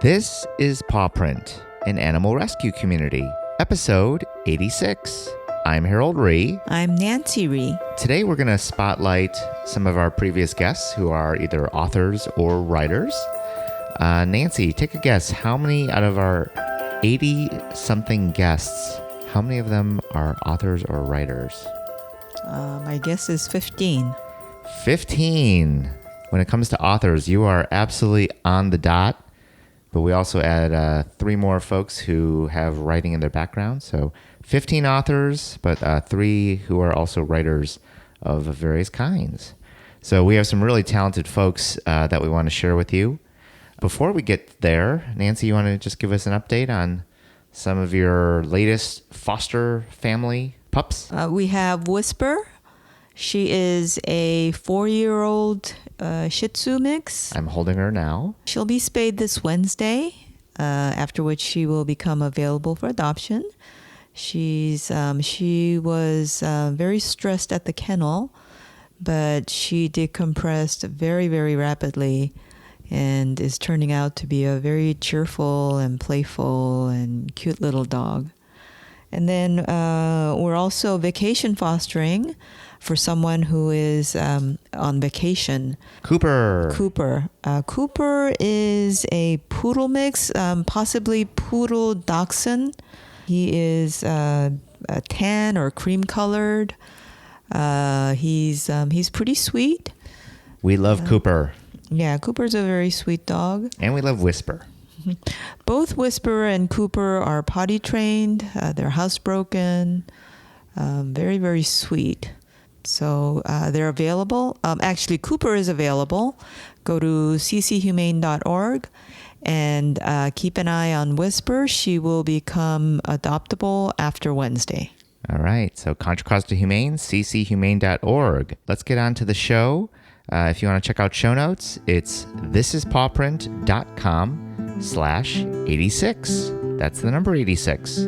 This is Pawprint, an animal rescue community, episode 86. I'm Harold Rhee. I'm Nancy Rhee. Today we're going to spotlight some of our previous guests who are either authors or writers. Nancy, take a guess. How many out of our 80-something guests, how many of them are authors or writers? My guess is 15. 15. When it comes to authors, you are absolutely on the dot. But we also add 3 more folks who have writing in their background. So 15 authors, but 3 who are also writers of various kinds. So we have some really talented folks that we want to share with you. Before we get there, Nancy, you want to just give us an update on some of your latest foster family pups? We have Whisper. She is a 4-year-old Shih Tzu mix. I'm holding her now. She'll be spayed this Wednesday, after which she will become available for adoption. She was very stressed at the kennel, but she decompressed very, very rapidly and is turning out to be a very cheerful and playful and cute little dog. And then we're also vacation fostering for someone who is on vacation. Cooper. Cooper is a poodle mix, possibly poodle dachshund. He is tan or cream colored. He's pretty sweet. We love Cooper. Yeah, Cooper's a very sweet dog. And we love Whisper. Both Whisper and Cooper are potty trained. They're housebroken. Very, very sweet. So they're available. Actually, Cooper is available. Go to cchumane.org and keep an eye on Whisper. She will become adoptable after Wednesday. All right. So Contra Costa Humane, cchumane.org. Let's get on to the show. If you want to check out show notes, it's thisispawprint.com/86. That's the number 86.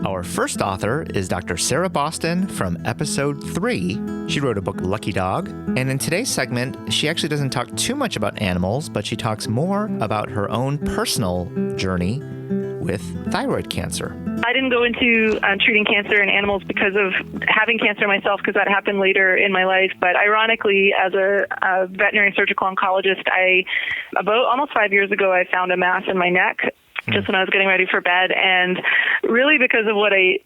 Our first author is Dr. Sarah Boston from episode 3. She wrote a book, Lucky Dog. And in today's segment, she actually doesn't talk too much about animals, but she talks more about her own personal journey with thyroid cancer. I didn't go into treating cancer in animals because of having cancer myself, because that happened later in my life. But ironically, as a veterinary surgical oncologist, about almost 5 years ago, I found a mass in my neck just when I was getting ready for bed. And really because of what I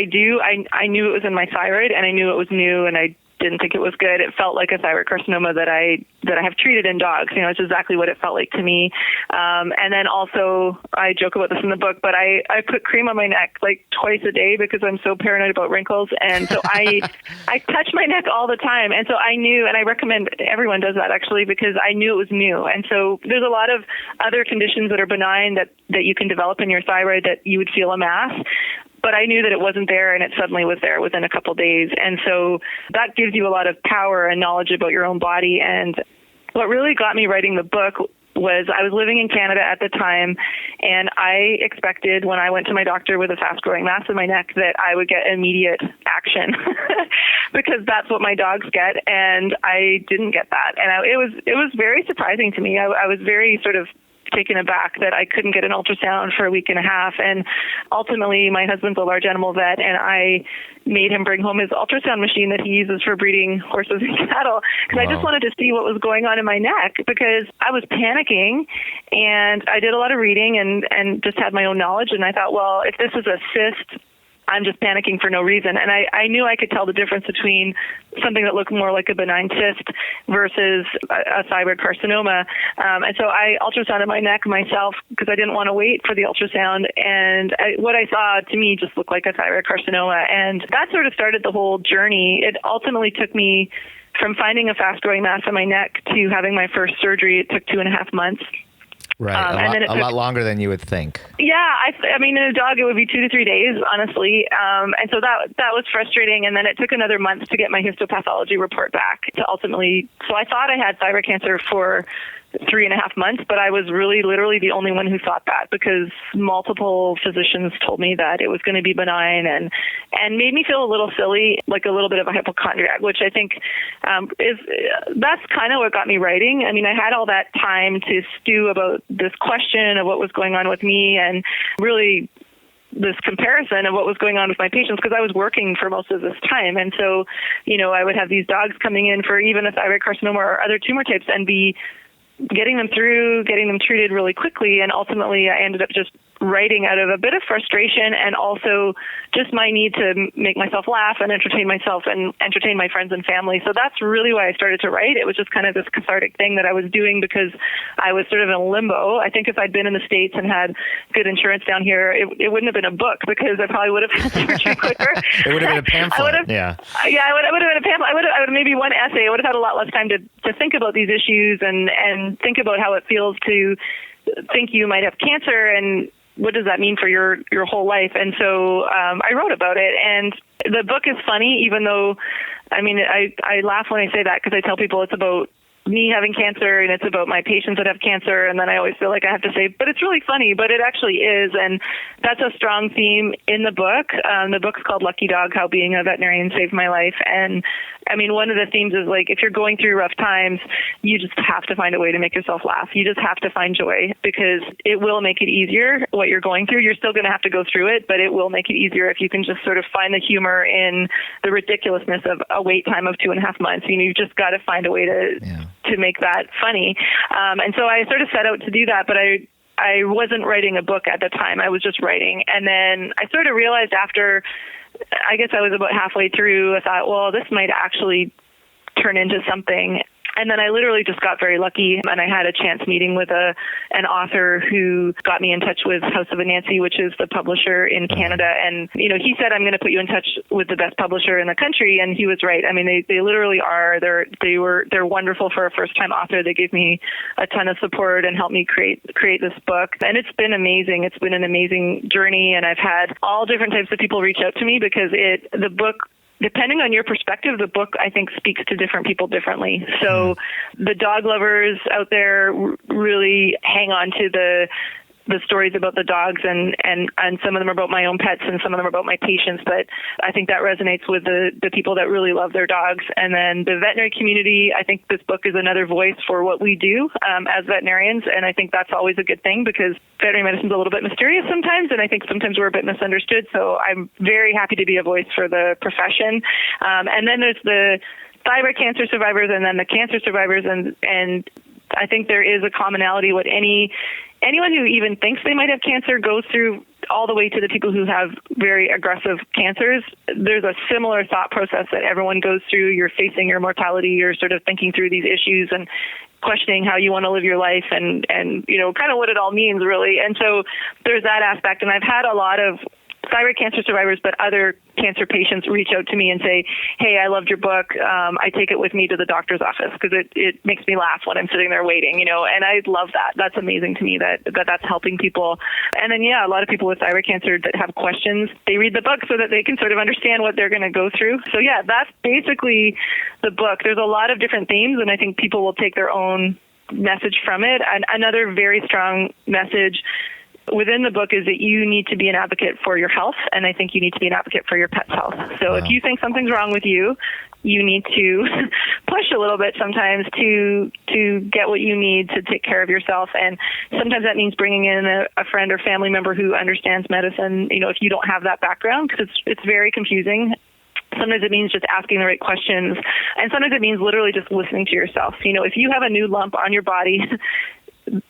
do, I knew it was in my thyroid, and I knew it was new, and I didn't think it was good. It felt like a thyroid carcinoma that I have treated in dogs. You know, it's exactly what it felt like to me. And then also, I joke about this in the book, but I put cream on my neck like twice a day because I'm so paranoid about wrinkles. And so I touch my neck all the time. And so I knew, and I recommend everyone does that actually, because I knew it was new. And so there's a lot of other conditions that are benign that you can develop in your thyroid that you would feel a mass. But I knew that it wasn't there, and it suddenly was there within a couple of days. And so that gives you a lot of power and knowledge about your own body. And what really got me writing the book was I was living in Canada at the time, and I expected when I went to my doctor with a fast-growing mass in my neck that I would get immediate action because that's what my dogs get, and I didn't get that. And it was very surprising to me. I was very sort of taken aback that I couldn't get an ultrasound for a week and a half. And ultimately, my husband's a large animal vet, and I made him bring home his ultrasound machine that he uses for breeding horses and cattle, because I just wanted to see what was going on in my neck, because I was panicking, and I did a lot of reading and just had my own knowledge. And I thought, well, if this is a cyst, I'm just panicking for no reason. And I knew I could tell the difference between something that looked more like a benign cyst versus a thyroid carcinoma. And so I ultrasounded my neck myself because I didn't want to wait for the ultrasound. And what I saw to me just looked like a thyroid carcinoma. And that sort of started the whole journey. It ultimately took me from finding a fast-growing mass in my neck to having my first surgery. It took 2.5 months. Right, a lot longer than you would think. Yeah, I mean, in a dog, it would be 2 to 3 days, honestly. And so that was frustrating. And then it took another month to get my histopathology report back to ultimately. So I thought I had thyroid cancer for 3.5 months, but I was really literally the only one who thought that, because multiple physicians told me that it was going to be benign and made me feel a little silly, like a little bit of a hypochondriac, which I think that's kind of what got me writing. I mean, I had all that time to stew about this question of what was going on with me, and really this comparison of what was going on with my patients, because I was working for most of this time. And so, I would have these dogs coming in for even a thyroid carcinoma or other tumor types and be getting them treated really quickly. And ultimately I ended up just writing out of a bit of frustration and also just my need to make myself laugh and entertain myself and entertain my friends and family. So that's really why I started to write. It was just kind of this cathartic thing that I was doing because I was sort of in limbo. I think if I'd been in the States and had good insurance down here, it wouldn't have been a book, because I probably would have had surgery quicker. It would have been a pamphlet. Yeah, it would have been a pamphlet. I would have maybe one essay. I would have had a lot less time to think about these issues and think about how it feels to think you might have cancer and what does that mean for your whole life. And so I wrote about it, and the book is funny, even though, I mean, I laugh when I say that, because I tell people it's about me having cancer and it's about my patients that have cancer, and then I always feel like I have to say, but it's really funny, but it actually is. And that's a strong theme in the book. The book's called Lucky Dog, How Being a Veterinarian Saved My Life. And I mean, one of the themes is, like, if you're going through rough times, you just have to find a way to make yourself laugh. You just have to find joy, because it will make it easier what you're going through. You're still going to have to go through it, but it will make it easier if you can just sort of find the humor in the ridiculousness of a wait time of 2.5 months. You've just got to find a way to make that funny. And so I sort of set out to do that, but I wasn't writing a book at the time. I was just writing. And then I sort of realized after, I guess I was about halfway through, I thought, well, this might actually turn into something. And then I literally just got very lucky, and I had a chance meeting with an author who got me in touch with House of Anansi, which is the publisher in Canada. And, he said, I'm going to put you in touch with the best publisher in the country. And he was right. I mean, they literally are. They're wonderful for a first-time author. They gave me a ton of support and helped me create this book. And it's been amazing. It's been an amazing journey. And I've had all different types of people reach out to me, because the book, depending on your perspective, the book, I think, speaks to different people differently. So the dog lovers out there really hang on to the stories about the dogs, and some of them are about my own pets and some of them are about my patients. But I think that resonates with the people that really love their dogs. And then the veterinary community, I think this book is another voice for what we do as veterinarians. And I think that's always a good thing, because veterinary medicine is a little bit mysterious sometimes, and I think sometimes we're a bit misunderstood. So I'm very happy to be a voice for the profession. And then there's the thyroid cancer survivors, and then the cancer survivors. And I think there is a commonality. What anyone who even thinks they might have cancer goes through, all the way to the people who have very aggressive cancers. There's a similar thought process that everyone goes through. You're facing your mortality. You're sort of thinking through these issues and questioning how you want to live your life and kind of what it all means, really. And so there's that aspect. And I've had a lot of thyroid cancer survivors, but other cancer patients reach out to me and say, hey, I loved your book. I take it with me to the doctor's office, because it makes me laugh when I'm sitting there waiting, and I love that. That's amazing to me that's helping people. And then, a lot of people with thyroid cancer that have questions, they read the book so that they can sort of understand what they're going to go through. So that's basically the book. There's a lot of different themes, and I think people will take their own message from it. And another very strong message within the book is that you need to be an advocate for your health, and I think you need to be an advocate for your pet's health. So If you think something's wrong with you, you need to push a little bit sometimes to get what you need to take care of yourself. And sometimes that means bringing in a friend or family member who understands medicine, if you don't have that background, because it's very confusing. Sometimes it means just asking the right questions, and sometimes it means literally just listening to yourself. If you have a new lump on your body,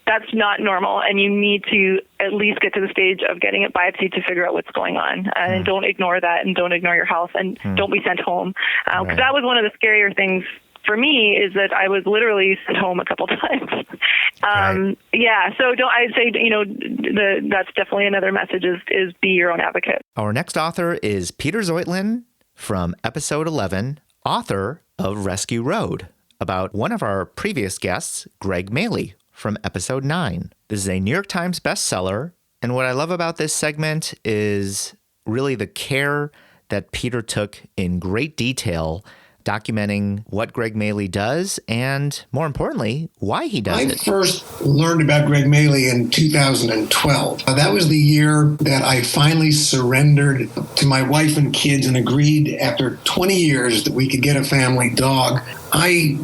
that's not normal, and you need to at least get to the stage of getting it biopsied to figure out what's going on. And don't ignore that, and don't ignore your health, and don't be sent home. Because that was one of the scarier things for me, is that I was literally sent home a couple times. So I'd say, that's definitely another message is be your own advocate. Our next author is Peter Zheutlin from episode 11, author of Rescue Road, about one of our previous guests, Greg Mahle, from episode 9. This is a New York Times bestseller, and what I love about this segment is really the care that Peter took in great detail documenting what Greg Mahle does and, more importantly, why he does it. I first learned about Greg Mahle in 2012. That was the year that I finally surrendered to my wife and kids and agreed after 20 years that we could get a family dog. I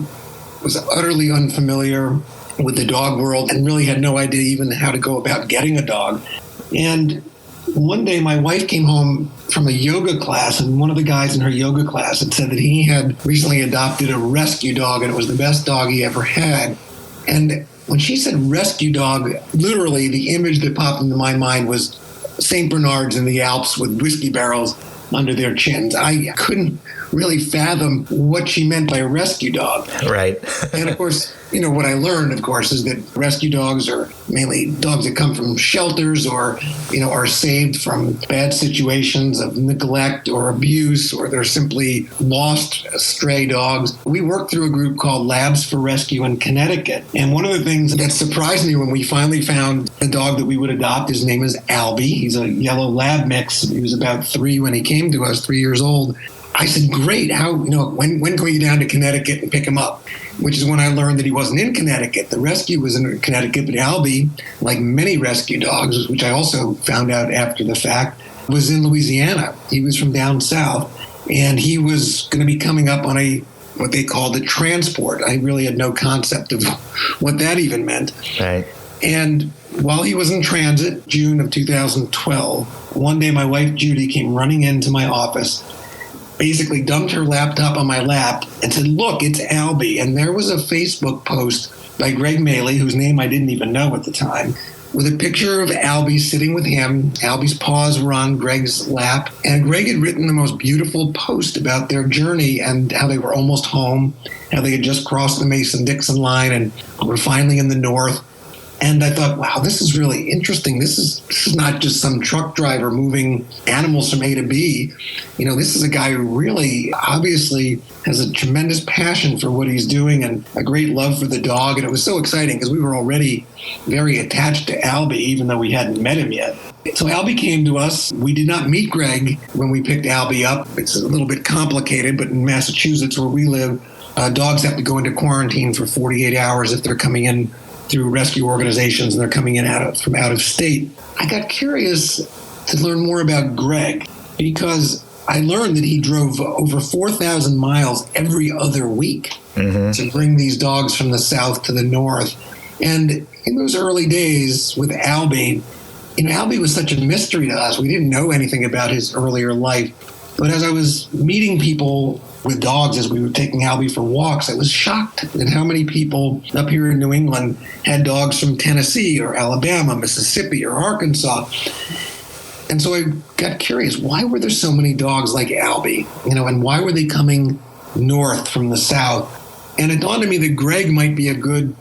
was utterly unfamiliar with the dog world and really had no idea even how to go about getting a dog. And one day my wife came home from a yoga class, and one of the guys in her yoga class had said that he had recently adopted a rescue dog, and it was the best dog he ever had. And when she said rescue dog, literally the image that popped into my mind was St. Bernards in the Alps with whiskey barrels under their chins. I couldn't really fathom what she meant by a rescue dog. Right. And of course, what I learned, of course, is that rescue dogs are mainly dogs that come from shelters or, are saved from bad situations of neglect or abuse, or they're simply lost stray dogs. We worked through a group called Labs for Rescue in Connecticut. And one of the things that surprised me when we finally found the dog that we would adopt, his name is Albie. He's a yellow lab mix. He was about 3 when he came to us, 3 years old. I said, great, when can we get down to Connecticut and pick him up? Which is when I learned that he wasn't in Connecticut. The rescue was in Connecticut, but Albie, like many rescue dogs, which I also found out after the fact, was in Louisiana. He was from down south, and he was going to be coming up on what they called a transport. I really had no concept of what that even meant. Right. And while he was in transit, June of 2012, one day my wife, Judy, came running into my office, basically dumped her laptop on my lap and said, look, it's Albie. And there was a Facebook post by Greg Mahle, whose name I didn't even know at the time, with a picture of Albie sitting with him. Albie's paws were on Greg's lap. And Greg had written the most beautiful post about their journey and how they were almost home, how they had just crossed the Mason-Dixon line and were finally in the north. And I thought, wow, this is really interesting. This is not just some truck driver moving animals from A to B. This is a guy who really obviously has a tremendous passion for what he's doing and a great love for the dog. And it was so exciting because we were already very attached to Albie, even though we hadn't met him yet. So Albie came to us. We did not meet Greg when we picked Albie up. It's a little bit complicated, but in Massachusetts, where we live, dogs have to go into quarantine for 48 hours if they're coming in through rescue organizations and they're coming in from out of state. I got curious to learn more about Greg because I learned that he drove over 4,000 miles every other week to bring these dogs from the south to the north. And in those early days with Albie, Albie was such a mystery to us. We didn't know anything about his earlier life. But as I was meeting people with dogs as we were taking Albie for walks, I was shocked at how many people up here in New England had dogs from Tennessee or Alabama, Mississippi or Arkansas. And so I got curious, why were there so many dogs like Albie? And why were they coming north from the south? And it dawned on me that Greg might be a good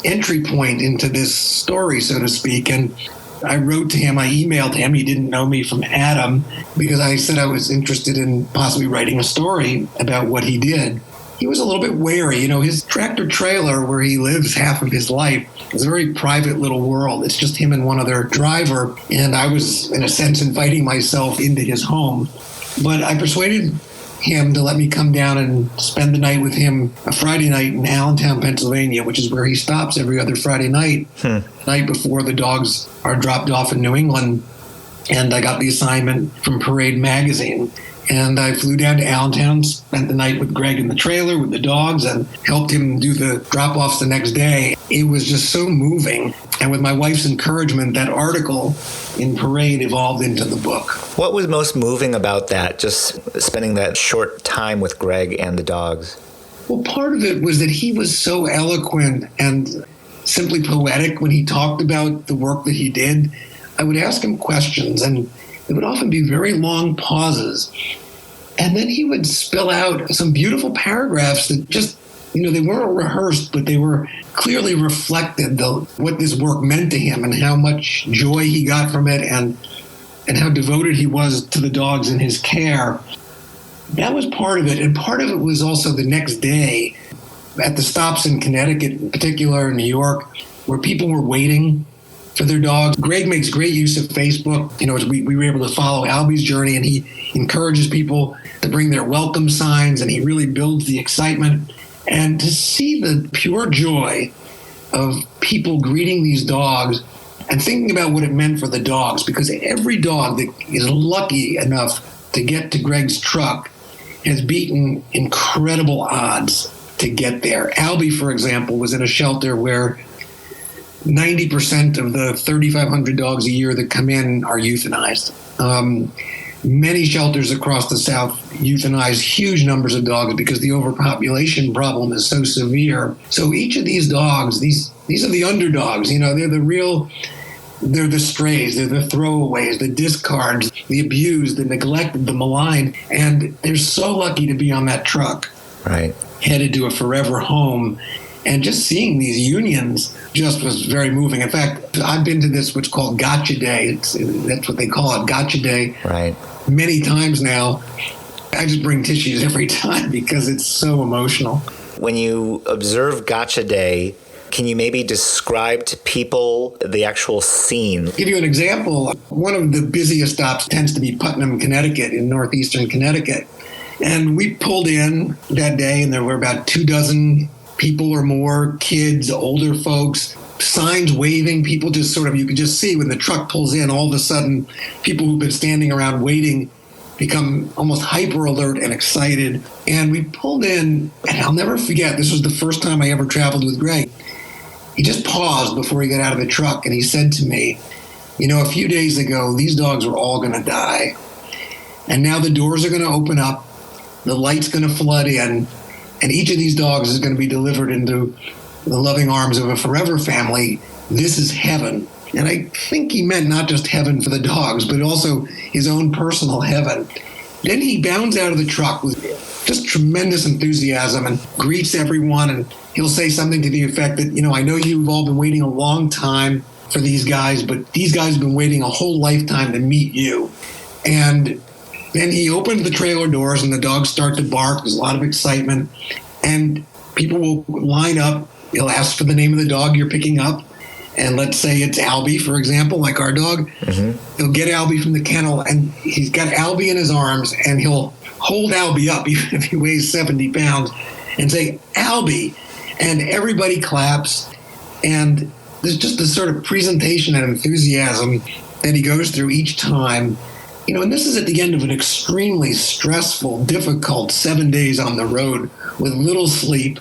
entry point into this story, so to speak. And I wrote to him, I emailed him. He didn't know me from Adam because I said I was interested in possibly writing a story about what he did. He was a little bit wary. His tractor trailer where he lives half of his life is a very private little world. It's just him and one other driver. And I was, in a sense, inviting myself into his home. But I persuaded him to let me come down and spend the night with him a Friday night in Allentown, Pennsylvania, which is where he stops every other Friday night, the night before the dogs are dropped off in New England. And I got the assignment from Parade Magazine. And I flew down to Allentown, spent the night with Greg in the trailer with the dogs, and helped him do the drop-offs the next day. It was just so moving. And with my wife's encouragement, that article in Parade evolved into the book. What was most moving about that, just spending that short time with Greg and the dogs? Well, part of it was that he was so eloquent and simply poetic when he talked about the work that he did. I would ask him questions, and it would often be very long pauses. And then he would spill out some beautiful paragraphs that just, they weren't rehearsed, but they were clearly reflected what this work meant to him and how much joy he got from it and how devoted he was to the dogs in his care. That was part of it. And part of it was also the next day at the stops in Connecticut, in particular in New York, where people were waiting for their dogs. Greg makes great use of Facebook. We were able to follow Albie's journey, and he encourages people to bring their welcome signs, and he really builds the excitement. And to see the pure joy of people greeting these dogs and thinking about what it meant for the dogs, because every dog that is lucky enough to get to Greg's truck has beaten incredible odds to get there. Albie, for example, was in a shelter where 90% of the 3,500 dogs a year that come in are euthanized. Many shelters across the South euthanize huge numbers of dogs because the overpopulation problem is so severe. So each of these dogs, these are the underdogs. They're the strays, they're the throwaways, the discards, the abused, the neglected, the maligned, and they're so lucky to be on that truck, right, headed to a forever home. And just seeing these unions just was very moving. In fact, I've been to this, what's called Gotcha Day. That's what they call it, Gotcha Day. Right. Many times now. I just bring tissues every time because it's so emotional. When you observe Gotcha Day, can you maybe describe to people the actual scene? I'll give you an example. One of the busiest stops tends to be Putnam, Connecticut, in northeastern Connecticut. And we pulled in that day, and there were about 24 people or more, kids, older folks, signs waving, people just you could just see when the truck pulls in, all of a sudden, people who've been standing around waiting become almost hyper alert and excited. And we pulled in, and I'll never forget, this was the first time I ever traveled with Greg. He just paused before he got out of the truck, and he said to me, a few days ago, these dogs were all going to die. And now the doors are going to open up, the light's going to flood in, and each of these dogs is going to be delivered into the loving arms of a forever family. This is heaven. And I think he meant not just heaven for the dogs, but also his own personal heaven. Then he bounds out of the truck with just tremendous enthusiasm and greets everyone. And he'll say something to the effect that, I know you've all been waiting a long time for these guys, but these guys have been waiting a whole lifetime to meet you. And then he opened the trailer doors, and the dogs start to bark. There's a lot of excitement. And people will line up. He'll ask for the name of the dog you're picking up. And let's say it's Albie, for example, like our dog. Mm-hmm. He'll get Albie from the kennel, and he's got Albie in his arms, and he'll hold Albie up, even if he weighs 70 pounds, and say, Albie. And everybody claps. And there's just this sort of presentation and enthusiasm that he goes through each time. And this is at the end of an extremely stressful, difficult 7 days on the road with little sleep.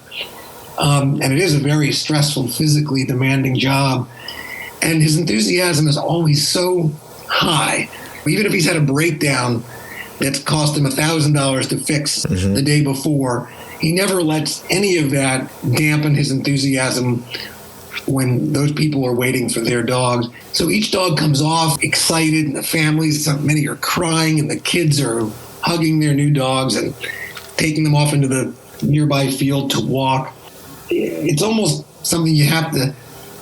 And it is a very stressful, physically demanding job. And his enthusiasm is always so high. Even if he's had a breakdown that's cost him $1,000 to fix the day before, he never lets any of that dampen his enthusiasm when those people are waiting for their dogs. So each dog comes off excited, and the families, many are crying, and the kids are hugging their new dogs and taking them off into the nearby field to walk. It's almost something you have to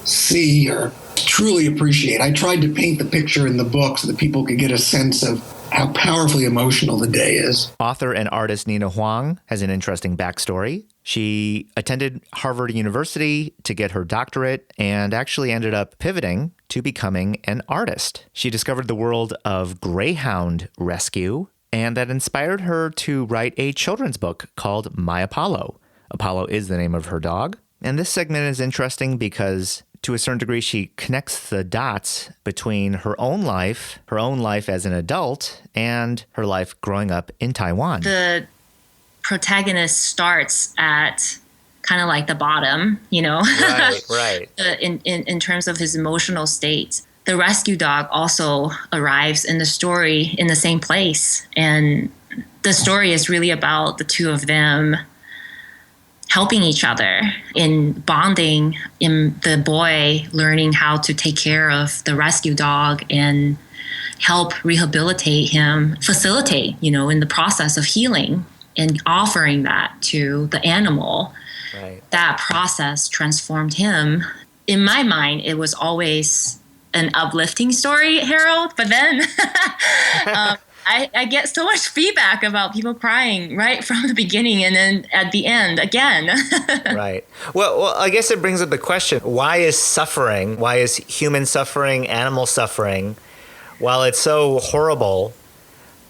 see or truly appreciate. I tried to paint the picture in the book so that people could get a sense of how powerfully emotional the day is. Author and artist Nina Huang has an interesting backstory. She attended Harvard University to get her doctorate and actually ended up pivoting to becoming an artist. She discovered the world of greyhound rescue, and that inspired her to write a children's book called My Apollo. Apollo is the name of her dog. And this segment is interesting because to a certain degree, she connects the dots between her own life as an adult, and her life growing up in Taiwan. The protagonist starts at kind of like the bottom, Right. in terms of his emotional state. The rescue dog also arrives in the story in the same place. And the story is really about the two of them helping each other in bonding, in the boy learning how to take care of the rescue dog and help rehabilitate him, facilitate, in the process of healing and offering that to the animal. Right. That process transformed him. In my mind, it was always an uplifting story, Harold, but then I get so much feedback about people crying right from the beginning and then at the end again. Right. Well, I guess it brings up the question, why is human suffering, animal suffering, while it's so horrible,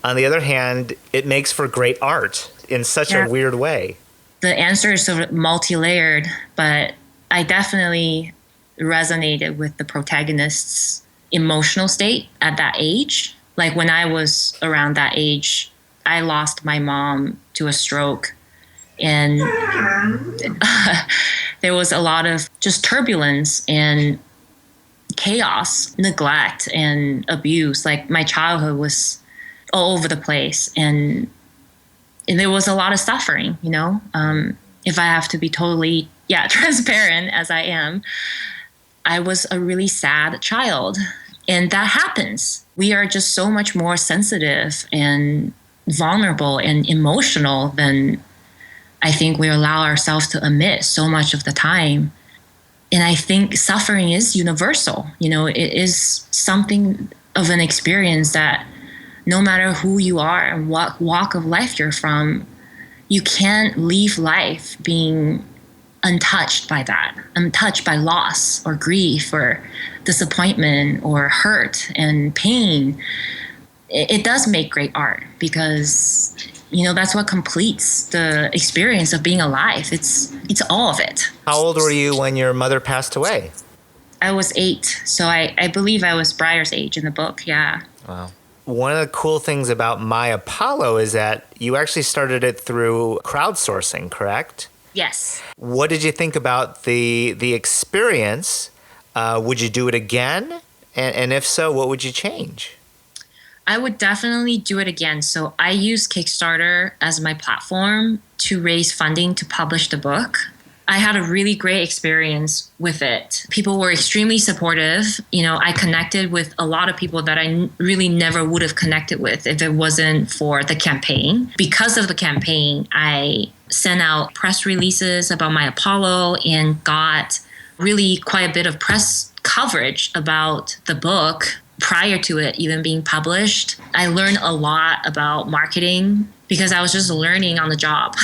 on the other hand, it makes for great art in such a weird way? The answer is sort of multi-layered, but I definitely resonated with the protagonist's emotional state at that age. Like when I was around that age, I lost my mom to a stroke, and there was a lot of just turbulence and chaos, neglect, and abuse. Like my childhood was all over the place, and there was a lot of suffering, you know. If I have to be totally transparent as I am, I was a really sad child, and that happens. We are just so much more sensitive and vulnerable and emotional than I think we allow ourselves to admit so much of the time. And I think suffering is universal. You know, it is something of an experience that no matter who you are and what walk of life you're from, you can't leave life being untouched by that, untouched by loss or grief or disappointment or hurt and pain. It does make great art because, you know, that's what completes the experience of being alive. It's all of it. How old were you when your mother passed away? I was 8, so I believe I was Briar's age in the book, yeah. Wow. One of the cool things about My Apollo is that you actually started it through crowdsourcing, correct? Yes. What did you think about the experience? Would you do it again? And if so, what would you change? I would definitely do it again. So I use Kickstarter as my platform to raise funding to publish the book. I had a really great experience with it. People were extremely supportive. You know, I connected with a lot of people that I really never would have connected with if it wasn't for the campaign. Because of the campaign, I sent out press releases about My Apollo and got really quite a bit of press coverage about the book prior to it even being published. I learned a lot about marketing because I was just learning on the job.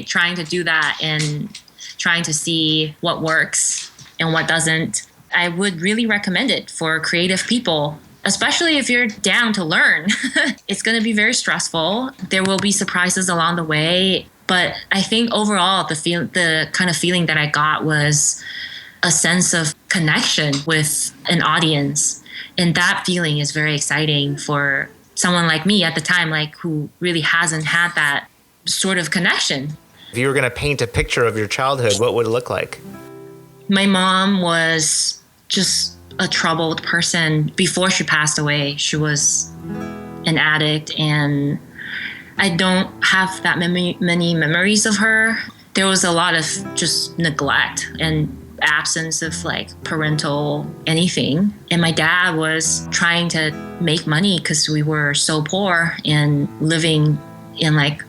Trying to do that and trying to see what works and what doesn't. I would really recommend it for creative people, especially if you're down to learn. It's going to be very stressful. There will be surprises along the way. But I think overall, the kind of feeling that I got was a sense of connection with an audience. And that feeling is very exciting for someone like me at the time, like who really hasn't had that sort of connection. If you were going to paint a picture of your childhood, what would it look like? My mom was just a troubled person. Before she passed away, she was an addict, and I don't have that many memories of her. There was a lot of just neglect and absence of like parental anything. And my dad was trying to make money because we were so poor and living in like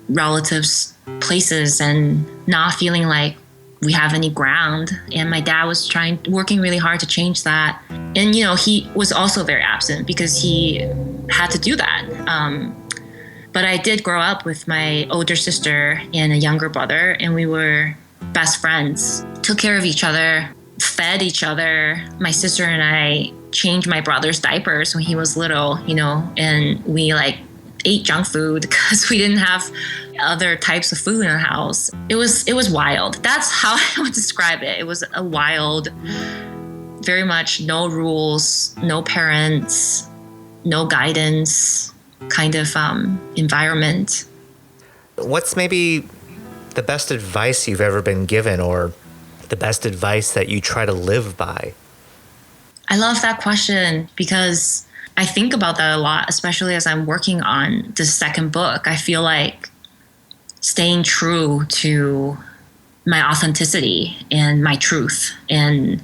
relatives' places and not feeling like we have any ground. And my dad was working really hard to change that. And, you know, he was also very absent because he had to do that. But I did grow up with my older sister and a younger brother, and we were best friends, took care of each other, fed each other. My sister and I changed my brother's diapers when he was little, you know, and we like ate junk food because we didn't have other types of food in the house. It was wild. That's how I would describe it. It was a wild, very much no rules, no parents, no guidance kind of environment. What's maybe the best advice you've ever been given, or the best advice that you try to live by? I love that question because I think about that a lot, especially as I'm working on the second book. I feel like staying true to my authenticity and my truth. And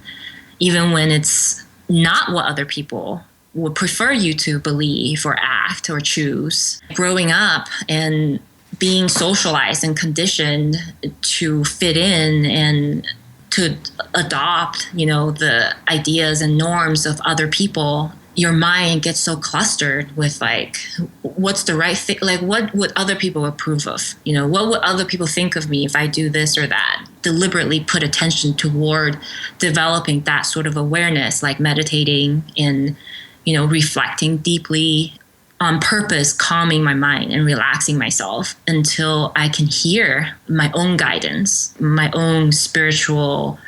even when it's not what other people would prefer you to believe or act or choose. Growing up and being socialized and conditioned to fit in and to adopt, you know, the ideas and norms of other people, your mind gets so clustered with like, what's the right thing? Like, what would other people approve of? You know, what would other people think of me if I do this or that? Deliberately put attention toward developing that sort of awareness, like meditating and, you know, reflecting deeply on purpose, calming my mind and relaxing myself until I can hear my own guidance, my own spiritual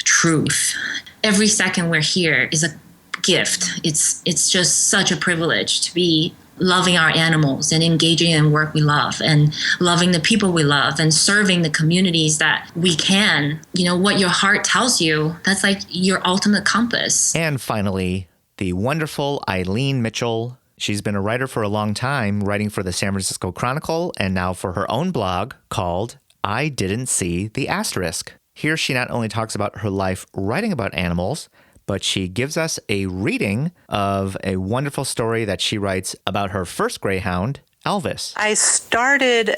truth. Every second we're here is a gift. It's just such a privilege to be loving our animals and engaging in work we love and loving the people we love and serving the communities that we can. You know, what your heart tells you, that's like your ultimate compass. And finally, the wonderful Eileen Mitchell. She's been a writer for a long time, writing for the San Francisco Chronicle and now for her own blog called I Didn't See the Asterisk. Here she not only talks about her life writing about animals, but she gives us a reading of a wonderful story that she writes about her first greyhound, Elvis. I started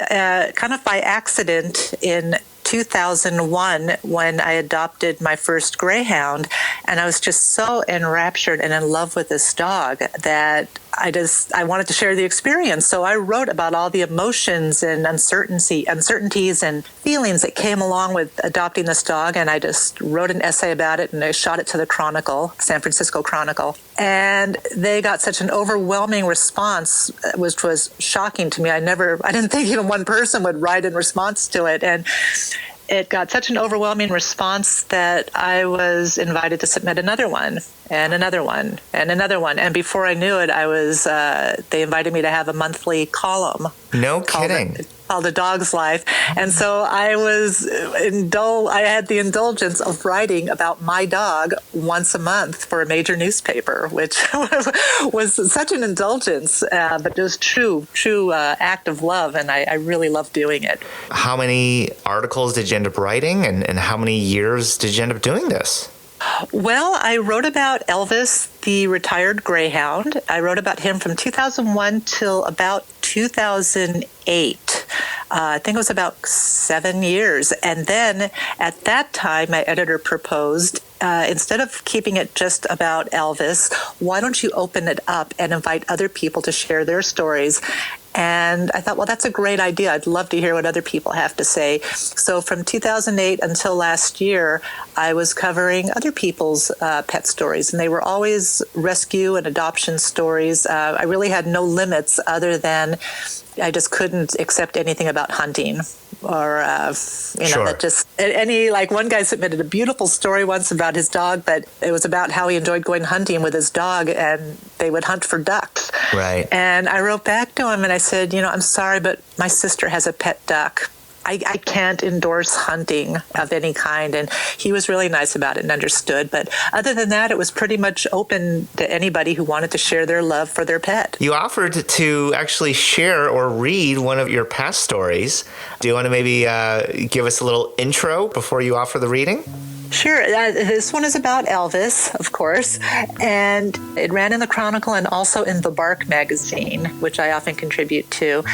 kind of by accident in 2001 when I adopted my first greyhound, and I was just so enraptured and in love with this dog that I wanted to share the experience. So I wrote about all the emotions and uncertainties and feelings that came along with adopting this dog, and I just wrote an essay about it and I shot it to the Chronicle, San Francisco Chronicle. And they got such an overwhelming response, which was shocking to me. I didn't think even one person would write in response to it. And it got such an overwhelming response that I was invited to submit another one and another one and another one. And before I knew it, they invited me to have a monthly column. No kidding. Called A Dog's Life. And so I had the indulgence of writing about my dog once a month for a major newspaper, which was such an indulgence, but just true act of love. And I really love doing it. How many articles did you end up writing, and how many years did you end up doing this? Well, I wrote about Elvis, the retired greyhound. I wrote about him from 2001 till about 2008. I think it was about 7 years. And then at that time, my editor proposed, instead of keeping it just about Elvis, why don't you open it up and invite other people to share their stories? And I thought, well, that's a great idea. I'd love to hear what other people have to say. So from 2008 until last year, I was covering other people's pet stories, and they were always rescue and adoption stories. I really had no limits other than I just couldn't accept anything about hunting or, Sure. that just any, like one guy submitted a beautiful story once about his dog, but it was about how he enjoyed going hunting with his dog and they would hunt for ducks. Right. And I wrote back to him and I said, I'm sorry, but my sister has a pet duck. I can't endorse hunting of any kind. And he was really nice about it and understood. But other than that, it was pretty much open to anybody who wanted to share their love for their pet. You offered to actually share or read one of your past stories. Do you want to maybe give us a little intro before you offer the reading? Sure. This one is about Elvis, of course, and it ran in the Chronicle and also in the Bark magazine, which I often contribute to.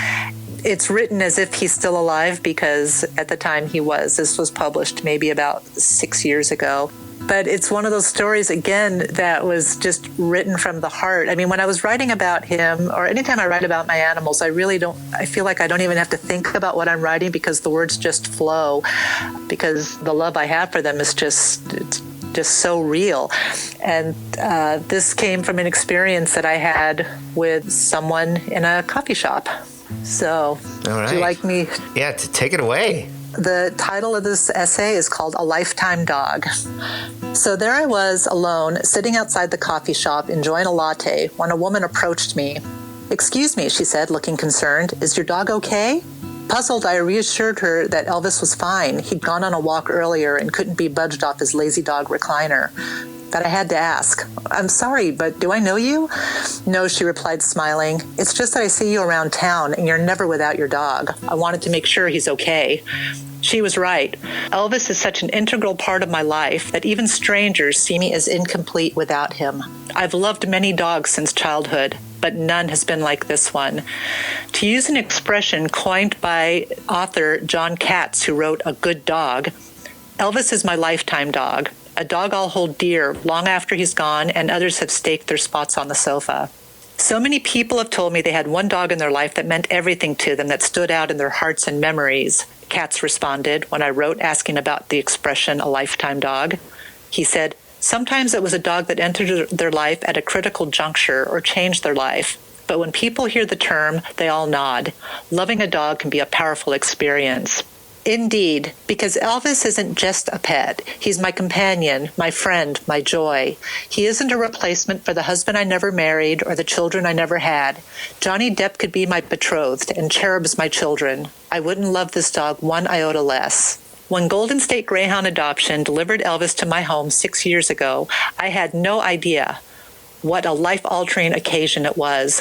It's written as if he's still alive because at the time he was. This was published maybe about 6 years ago. But it's one of those stories, again, that was just written from the heart. I mean, when I was writing about him, or anytime I write about my animals, I feel like I don't even have to think about what I'm writing because the words just flow, because the love I have for them is just so real. And this came from an experience that I had with someone in a coffee shop. So, all right. Do you like me? Yeah, to take it away. The title of this essay is called A Lifetime Dog. So there I was alone, sitting outside the coffee shop, enjoying a latte, when a woman approached me. "Excuse me," she said, looking concerned. "Is your dog okay?" Puzzled, I reassured her that Elvis was fine. He'd gone on a walk earlier and couldn't be budged off his lazy dog recliner. But I had to ask, "I'm sorry, but do I know you?" "No," she replied, smiling. "It's just that I see you around town and you're never without your dog. I wanted to make sure he's okay." She was right. Elvis is such an integral part of my life that even strangers see me as incomplete without him. I've loved many dogs since childhood, but none has been like this one. To use an expression coined by author John Katz, who wrote A Good Dog, Elvis is my lifetime dog. a dog I'll hold dear long after he's gone, and others have staked their spots on the sofa. So many people have told me they had one dog in their life that meant everything to them, that stood out in their hearts and memories. Katz responded when I wrote asking about the expression, a lifetime dog. He said, sometimes it was a dog that entered their life at a critical juncture or changed their life. But when people hear the term, they all nod. Loving a dog can be a powerful experience. Indeed, because Elvis isn't just a pet. He's my companion, my friend, my joy. He isn't a replacement for the husband I never married or the children I never had. Johnny Depp could be my betrothed and Cherub's my children. I wouldn't love this dog one iota less. When Golden State Greyhound Adoption delivered Elvis to my home 6 years ago, I had no idea what a life-altering occasion it was.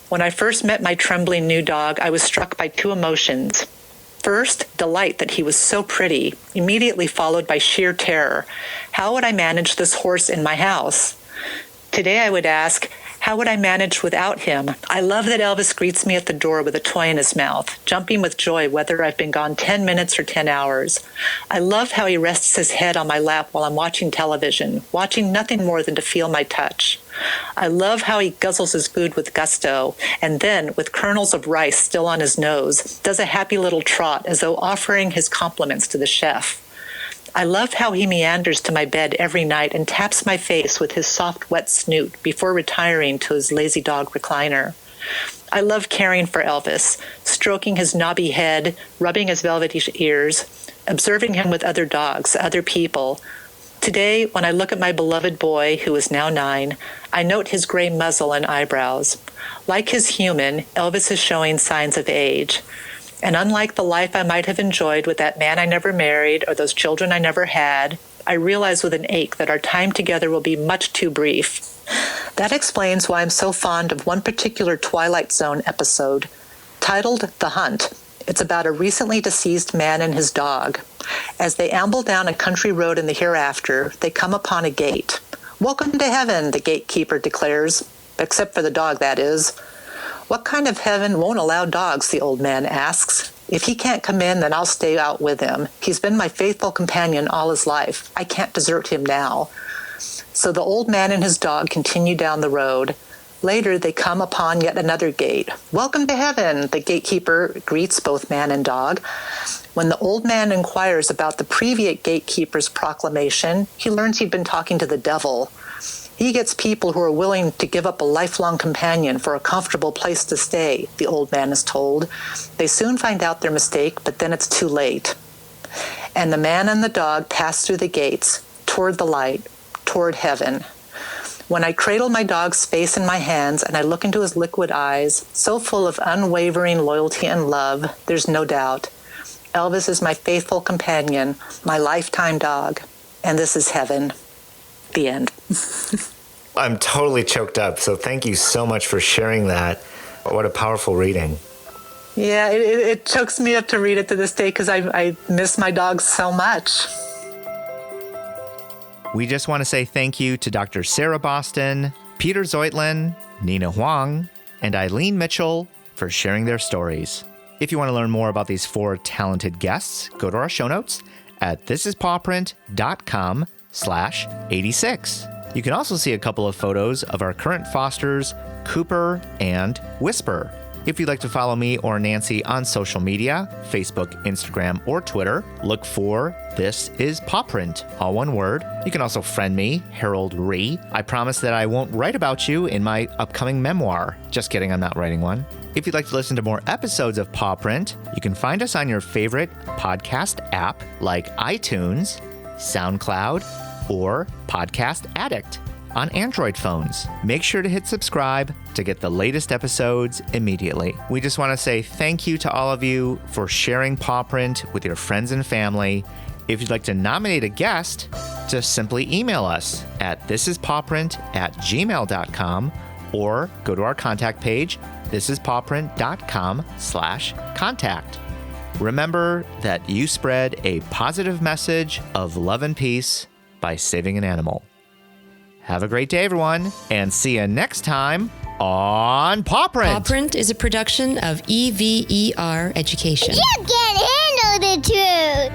When I first met my trembling new dog, I was struck by two emotions. First, delight that he was so pretty, immediately followed by sheer terror. How would I manage this horse in my house? Today I would ask, how would I manage without him? I love that Elvis greets me at the door with a toy in his mouth, jumping with joy whether I've been gone 10 minutes or 10 hours. I love how he rests his head on my lap while I'm watching television, watching nothing more than to feel my touch. I love how he guzzles his food with gusto, and then, with kernels of rice still on his nose, does a happy little trot as though offering his compliments to the chef. I love how he meanders to my bed every night and taps my face with his soft, wet snoot before retiring to his lazy dog recliner. I love caring for Elvis, stroking his knobby head, rubbing his velvety ears, observing him with other dogs, other people. Today, when I look at my beloved boy, who is now 9, I note his gray muzzle and eyebrows. Like his human, Elvis is showing signs of age. And unlike the life I might have enjoyed with that man I never married or those children I never had, I realize with an ache that our time together will be much too brief. That explains why I'm so fond of one particular Twilight Zone episode, titled The Hunt. It's about a recently deceased man and his dog. As they amble down a country road in the hereafter, they come upon a gate. "Welcome to heaven," the gatekeeper declares, except for the dog, that is. "What kind of heaven won't allow dogs?" the old man asks. "If he can't come in, then I'll stay out with him. He's been my faithful companion all his life. I can't desert him now." So the old man and his dog continue down the road. Later, they come upon yet another gate. "Welcome to heaven," the gatekeeper greets both man and dog. When the old man inquires about the previous gatekeeper's proclamation, he learns he'd been talking to the devil. He gets people who are willing to give up a lifelong companion for a comfortable place to stay, the old man is told. They soon find out their mistake, but then it's too late. And the man and the dog pass through the gates, toward the light, toward heaven. When I cradle my dog's face in my hands and I look into his liquid eyes, so full of unwavering loyalty and love, there's no doubt. Elvis is my faithful companion, my lifetime dog, and this is heaven. The end. I'm totally choked up, so thank you so much for sharing that. What a powerful reading. Yeah, it chokes me up to read it to this day because I miss my dogs so much. We just want to say thank you to Dr. Sarah Boston, Peter Zheutlin, Nina Huang, and Eileen Mitchell for sharing their stories. If you want to learn more about these 4 talented guests, go to our show notes at thisispawprint.com/86. You can also see a couple of photos of our current fosters, Cooper and Whisper. If you'd like to follow me or Nancy on social media, Facebook, Instagram, or Twitter, look for This Is Pawprint, all one word. You can also friend me, Harold Ree. I promise that I won't write about you in my upcoming memoir. Just kidding, I'm not writing one. If you'd like to listen to more episodes of Pawprint, you can find us on your favorite podcast app like iTunes, SoundCloud, or Podcast Addict on Android phones. Make sure to hit subscribe to get the latest episodes immediately. We just want to say thank you to all of you for sharing Pawprint with your friends and family. If you'd like to nominate a guest, just simply email us at thisispawprint@gmail.com or go to our contact page, thisispawprint.com/contact. Remember that you spread a positive message of love and peace by saving an animal. Have a great day, everyone, and see you next time on Pawprint. Pawprint is a production of EVER Education. You can't handle the truth.